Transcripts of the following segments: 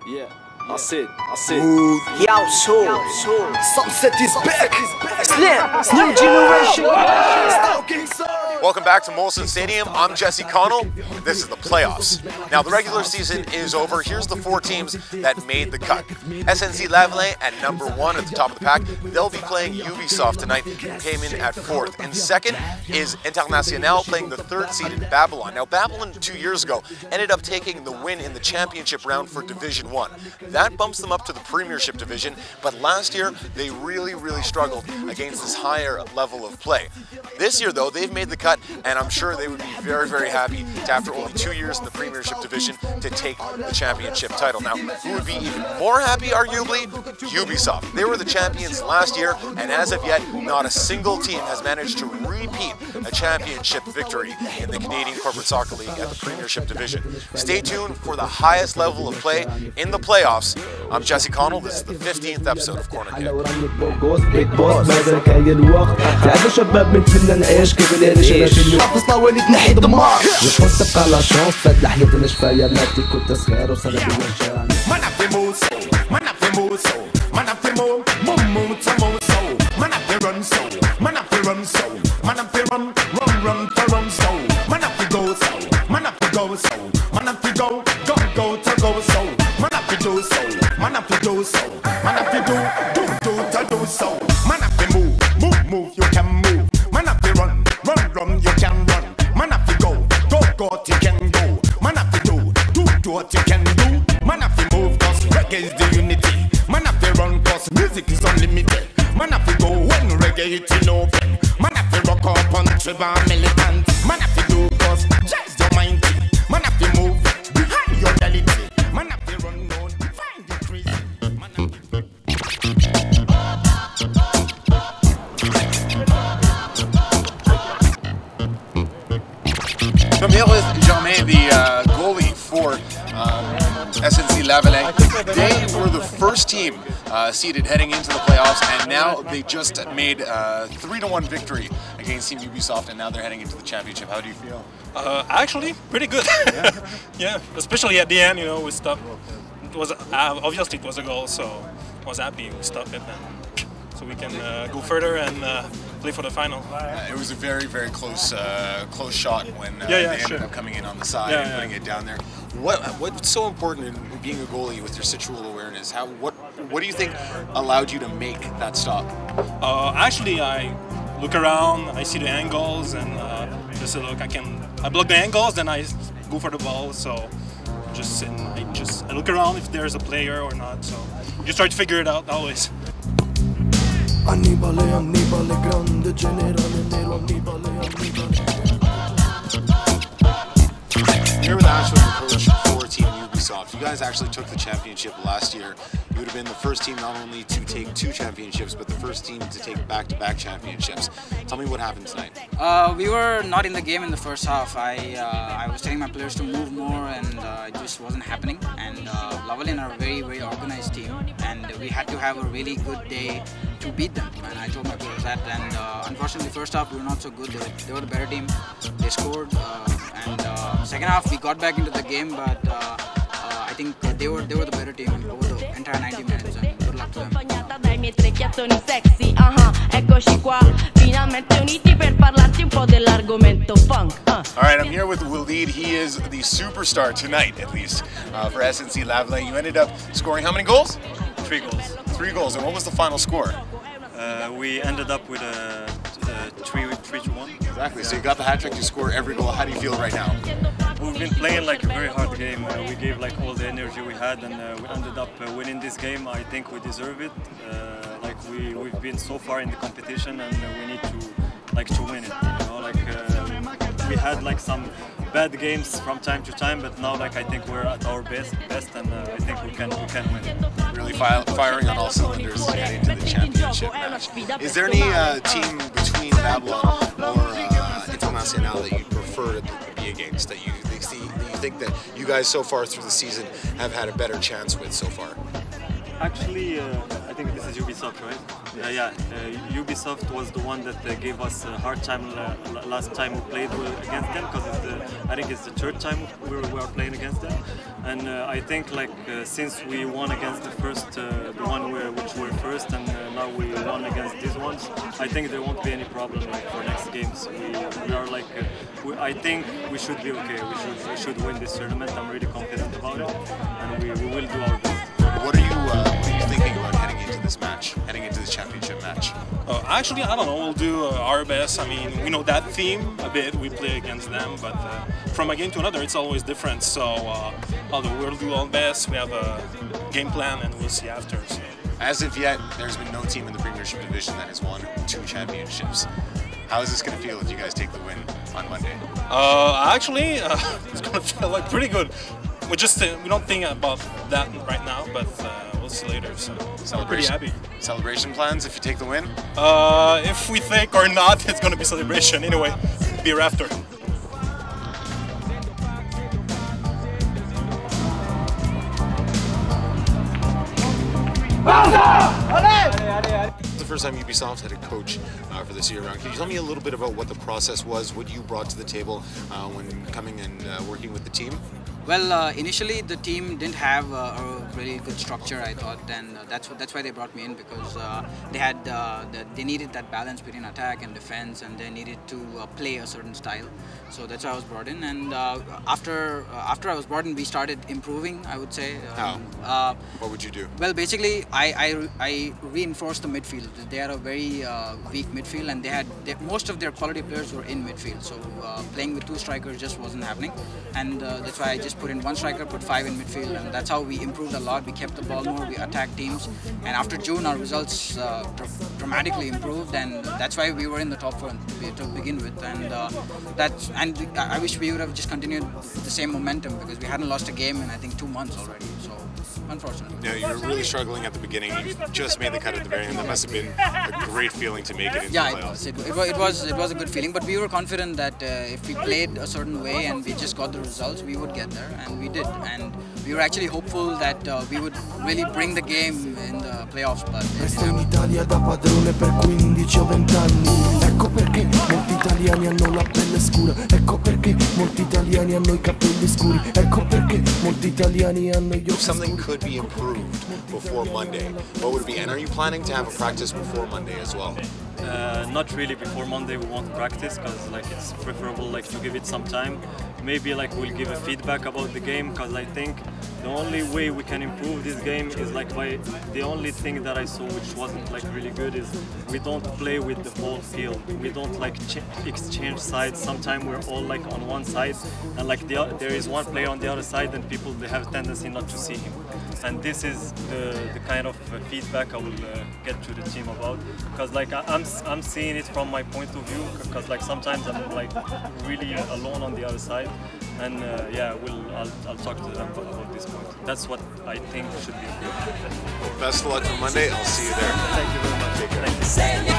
Yeah, I said. Yo, Sunset is back. Slim, it's new generation. Welcome back to Molson Stadium. I'm Jesse Connell. This is the playoffs. Now, the regular season is over. Here's the 4 teams that made the cut. SNC Lavalin at number 1 at the top of the pack. They'll be playing Ubisoft tonight, who came in at 4th. And second is International playing the 3rd seed in Babylon. Now, Babylon 2 years ago ended up taking the win in the championship round for Division 1. That bumps them up to the Premiership Division, but last year they really struggled against this higher level of play. This year, though, they've made the cut, and I'm sure they would be very happy to, after only 2 years in the Premiership Division, to take the championship title. Now, who would be even more happy, arguably? Ubisoft. They were the champions last year, and as of yet, not a single team has managed to repeat a championship victory in the Canadian Corporate Soccer League at the Premiership Division. Stay tuned for the highest level of play in the playoffs. I'm Jesse Connell. This is the 15th episode of CornerKick. Move, you can move. Man up to run, you can run. Man up to go, you can go. Man up to do what you can do. Man up to move, cause reggae is the unity. Man up to run, cause music is unlimited. Man up to go when reggae hits in open. Man up to rock up on tribal militant. Man up to do, cause just your mind. Man up to move behind your reality. Man up to run, no, find the crazy. Man up to I'm here with Germain, the goalie for SNC Lavalin. They were the first team seeded heading into the playoffs, and now they just made a 3-1 victory against Team Ubisoft, and now they're heading into the championship. How do you feel? Actually, pretty good. Yeah, especially at the end, you know, we stopped. It was obviously it was a goal, so I was happy we stopped it, and so we can go further and play for the final. It was a very close shot when they ended up coming in on the side and putting it down there. What's so important in being a goalie with your situational awareness? What do you think allowed you to make that stop? Actually, I look around, I see the angles, and just look. I block the angles, then I go for the ball. So I look around if there's a player or not. So just try to figure it out always. Here with Ashwin, the coach for Team Ubisoft. You guys actually took the championship last year. You would have been the first team not only to take 2 championships, but the first team to take back-to-back championships. Tell me what happened tonight. We were not in the game in the first half. I was telling my players to move more, and it just wasn't happening. And Lavalin are a very organized team, and we had to have a really good day to beat them. And I told my players that. And unfortunately, first half we were not so good. They were the better team. They scored, and second half we got back into the game, but I think they were the better team over the entire 90 minutes, and good luck to them. Alright, I'm here with Waleed. He is the superstar tonight, at least, for SNC Lavalin. You ended up scoring how many goals? 3 goals. 3 goals, and what was the final score? We ended up with a 3-1. Exactly, so you got the hat trick, you score every goal. How do you feel right now? We've been playing like a very hard game. We gave like all the energy we had, and we ended up winning this game. I think we deserve it. Like we've been so far in the competition, and we need to win it. You know, like we had like some bad games from time to time, but now like I think we're at our best, and I think we can win. Really firing on all cylinders to get into the championship match. Is there any team between Babylon or International that you prefer to be against, that you think that you guys so far through the season have had a better chance with so far? Actually, I think this is Ubisoft, right? Yes. Ubisoft was the one that gave us a hard time last time we played against them, because I think it's the third time we are playing against them. And I think since we won against the first, the one which were first, and now we won against these ones, I think there won't be any problem for next games. We are I think we should be okay. We should win this tournament. I'm really confident about it, and we will do our best. What are you thinking about heading into this match, heading into this championship match? Actually, I don't know. We'll do our best. I mean, we know that theme a bit. We play against them, but from a game to another, it's always different. So, we'll do our best. We have a game plan, and we'll see after. So. As of yet, there's been no team in the Premiership division that has won 2 championships. How is this going to feel if you guys take the win on Monday? Actually, it's going to feel pretty good. We don't think about that right now, but we'll see later. So I'm pretty happy. Celebration plans if you take the win? If we think or not, it's going to be celebration anyway. Beer after. It's the first time Ubisoft had a coach for this year round. Can you tell me a little bit about what the process was, what you brought to the table when coming and working with the team? Well, initially the team didn't have a really good structure, I thought, and that's why they brought me in, because they needed that balance between attack and defense, and they needed to play a certain style. So that's why I was brought in, and after I was brought in, we started improving, I would say. How? What would you do? Well, basically, I reinforced the midfield. They are a very weak midfield, and most of their quality players were in midfield. So playing with 2 strikers just wasn't happening, and that's why I just put in 1 striker, put 5 in midfield, and that's how we improved a lot. We kept the ball more, we attacked teams, and after June our results dramatically improved, and that's why we were in the top 4 to begin with. And I wish we would have just continued the same momentum, because we hadn't lost a game in I think 2 months already. So unfortunately. Yeah, you were really struggling at the beginning. You just made the cut at the very end. That must have been a great feeling to make it into the playoffs. It was a good feeling, but we were confident that if we played a certain way and we just got the results, we would get there, and we did. And we were actually hopeful that we would really bring the game in the playoffs, but Resto in Italia da padrone per 15 o 20 anni. Ecco perché molti italiani hanno la pelle scura. Ecco perché molti italiani hanno I capelli scuri. Ecco perché molti italiani hanno gli occhi scuri. Something could be improved before Monday. What would it be? And are you planning to have a practice before Monday as well? Not really. Before Monday we won't practice, because it's preferable to give it some time. Maybe we'll give a feedback about the game, because I think the only way we can improve this game is by the only thing that I saw which wasn't really good is we don't play with the whole field. We don't exchange sides. Sometimes we're all on one side, and there is one player on the other side, and people they have a tendency not to see him. And this is the kind of feedback I will get to the team about, because I'm seeing it from my point of view, because sometimes I'm really alone on the other side, and I'll talk to them about this point. That's what I think should be improved. Best of luck for Monday. I'll see you there. Thank you very much. Take care. Thank you.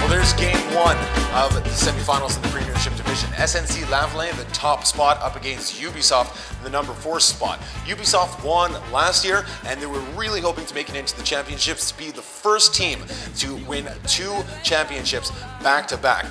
Well, there's game 1 of the semifinals in the Premiership division. SNC Lavalin, the top spot, up against Ubisoft, the number 4 spot. Ubisoft won last year, and they were really hoping to make it into the championships, to be the first team to win 2 championships back-to-back.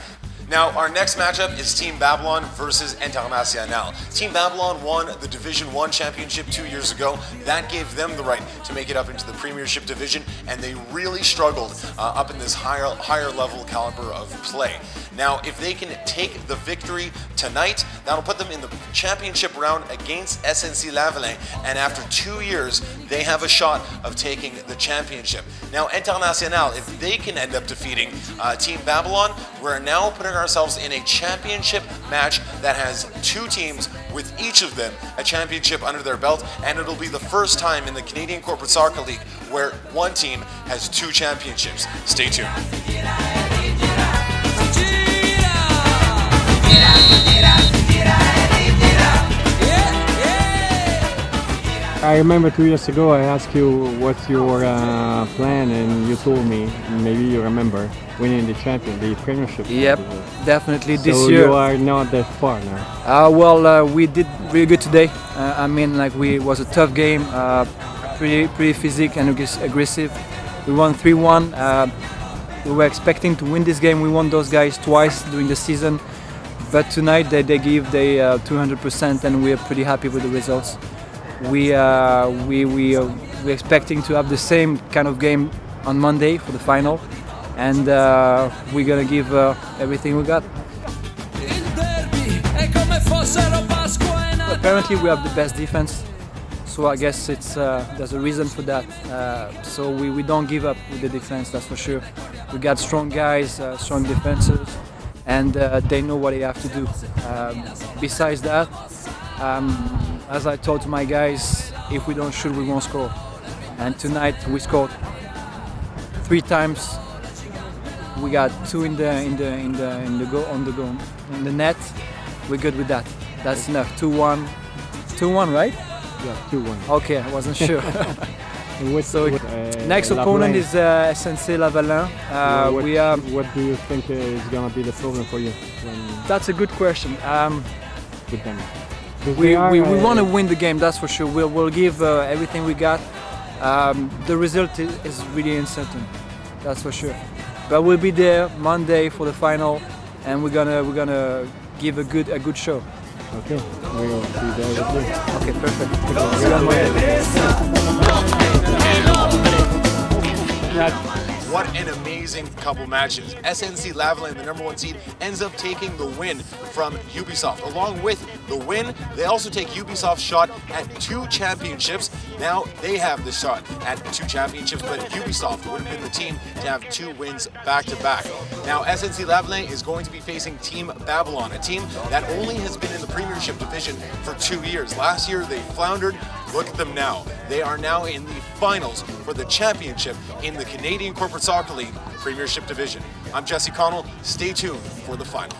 Now, our next matchup is Team Babylon versus International. Team Babylon won the Division 1 championship 2 years ago. That gave them the right to make it up into the Premiership division, and they really struggled up in this higher level caliber of play. Now, if they can take the victory tonight, that'll put them in the championship round against SNC Lavalin, and after 2 years, they have a shot of taking the championship. Now, International, if they can end up defeating Team Babylon, we're now putting ourselves in a championship match that has 2 teams with each of them a championship under their belt, and it'll be the first time in the Canadian Corporate Soccer League where one team has 2 championships. Stay tuned. I remember 2 years ago I asked you what's your plan, and you told me, maybe you remember, winning the Premiership. Yep, definitely this so year. You are not that far now. Well, we did really good today. I mean, like it was a tough game, pretty physical and aggressive. We won 3-1. We were expecting to win this game. We won those guys twice during the season, but tonight they give 200%, and we are pretty happy with the results. We're expecting to have the same kind of game on Monday for the final, and we're gonna give everything we got. Apparently we have the best defense, so I guess it's there's a reason for that. So we don't give up with the defense, that's for sure. We got strong guys, strong defenders, and they know what they have to do. Besides that, as I told to my guys, if we don't shoot, we won't score. And tonight we scored 3 times. We got 2 in the net. We're good with that. That's enough. 2-1. 2-1, right? Yeah, 2-1. Okay, I wasn't sure. So next opponent is SNC Lavalin. What do you think is going to be the problem for you? That's a good question. With them. We want to win the game, that's for sure. We'll give everything we got. The result is really uncertain, that's for sure. But we'll be there Monday for the final, and we're gonna give a good show. Okay, we'll be there with you. Okay, perfect. What an amazing couple matches. SNC Lavalin, the #1 seed, ends up taking the win from Ubisoft. Along with the win, they also take Ubisoft's shot at 2 championships. Now they have the shot at 2 championships, but Ubisoft would have been the team to have 2 wins back-to-back. Now SNC Lavalin is going to be facing Team Babylon, a team that only has been in the Premiership division for 2 years. Last year they floundered. Look at them now. They are now in the finals for the championship in the Canadian Corporate Soccer League Premiership Division. I'm Jesse Connell. Stay tuned for the final.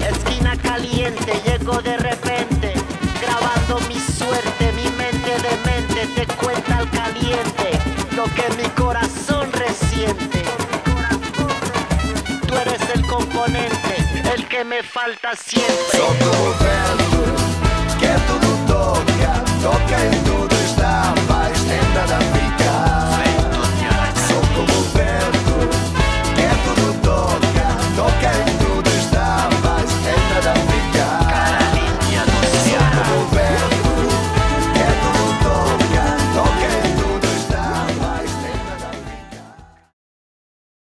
Esquina caliente, llego de repente, grabando mi suerte, mi mente demente te cuenta al caliente, lo que mi corazón resiente. Tú eres el componente, el que me falta siempre. Sotto vento, che tu non tocca, tocca il tuo.